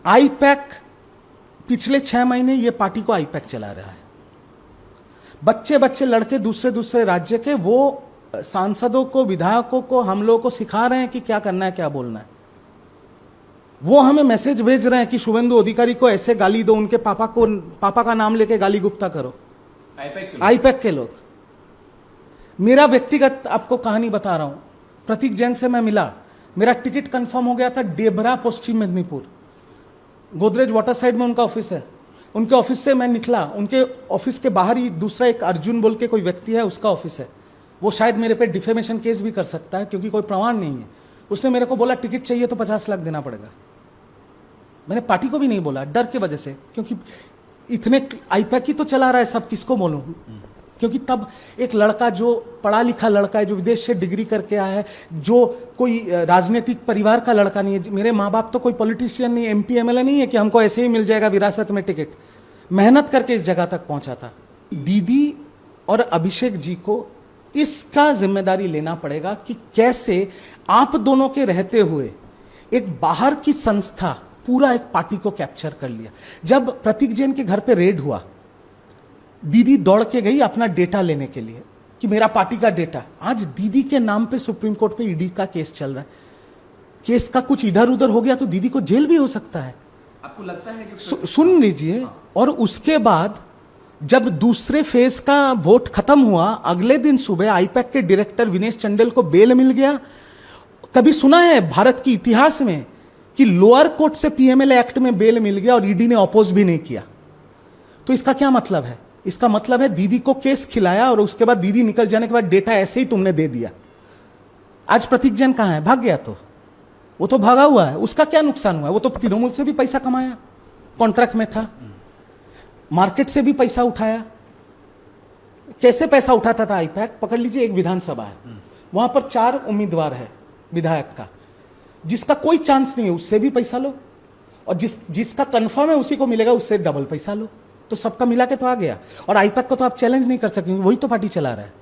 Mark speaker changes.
Speaker 1: IUPAC पिछले 6 महीने ये पार्टी को आईपैक चला रहा है। बच्चे बच्चे लड़के दूसरे दूसरे राज्य के वो सांसदों को, विधायकों को, हम लोगों को सिखा रहे हैं कि क्या करना है, क्या बोलना है। वो हमें मैसेज भेज रहे हैं कि शुभेंदु अधिकारी को ऐसे गाली दो, उनके पापा का नाम लेके गाली गुप्ता करो। आईपैक के लोग। मेरा व्यक्तिगत आपको कहानी बता रहा हूं। प्रतीक जैन से मैं मिला, मेरा टिकट कंफर्म हो गया था डेबरा, पश्चिम मेदिनीपुर। गोदरेज वाटर साइड में उनका ऑफिस है। उनके ऑफिस से मैं निकला, उनके ऑफिस के बाहर ही दूसरा एक अर्जुन बोल के कोई व्यक्ति है, उसका ऑफिस है। वो शायद मेरे पे डिफेमेशन केस भी कर सकता है क्योंकि कोई प्रमाण नहीं है। उसने मेरे को बोला टिकट चाहिए तो 50 लाख देना पड़ेगा। मैंने पार्टी को भी नहीं बोला, डर के वजह से, क्योंकि इतने आईपैक ही तो चला रहा है सब, किसको बोलूं। क्योंकि तब एक लड़का जो पढ़ा लिखा लड़का है, जो विदेश से डिग्री करके आया है, जो कोई राजनीतिक परिवार का लड़का नहीं है। मेरे माँ बाप तो कोई पॉलिटिशियन नहीं, MP MLA नहीं है कि हमको ऐसे ही मिल जाएगा विरासत में टिकट। मेहनत करके इस जगह तक पहुंचा था। दीदी और अभिषेक जी को इसका जिम्मेदारी लेना पड़ेगा कि कैसे आप दोनों के रहते हुए एक बाहर की संस्था पूरा एक पार्टी को कैप्चर कर लिया। जब प्रतीक जैन के घर पे रेड हुआ, दीदी दौड़ के गई अपना डेटा लेने के लिए कि मेरा पार्टी का डेटा। आज दीदी के नाम पे सुप्रीम कोर्ट पे ED का केस चल रहा है। केस का कुछ इधर उधर हो गया तो दीदी को जेल भी हो सकता है।
Speaker 2: आपको लगता है कि
Speaker 1: सुन लीजिए। और उसके बाद जब दूसरे फेज का वोट खत्म हुआ, अगले दिन सुबह आईपैक के डायरेक्टर विनेश चंडेल को बेल मिल गया। कभी सुना है भारत के इतिहास में कि लोअर कोर्ट से PMLA एक्ट में बेल मिल गया और ED ने अपोज भी नहीं किया? तो इसका क्या मतलब है? इसका मतलब है दीदी को केस खिलाया और उसके बाद दीदी निकल जाने के बाद डेटा ऐसे ही तुमने दे दिया। आज प्रतीक जैन कहां है? भाग गया। तो वो तो भागा हुआ है, उसका क्या नुकसान हुआ है? वो तो तृणमूल से भी पैसा कमाया, कॉन्ट्रैक्ट में था, मार्केट से भी पैसा उठाया। कैसे पैसा उठाता था आईपैक? पकड़ लीजिए, एक विधानसभा है, वहां पर 4 उम्मीदवार है विधायक का, जिसका कोई चांस नहीं है उससे भी पैसा लो, और जिसका कंफर्म है उसी को मिलेगा, उससे डबल पैसा लो। तो सबका मिला के तो आ गया। और आईपैक को तो आप चैलेंज नहीं कर सकेंगे, वही तो पार्टी चला रहा है।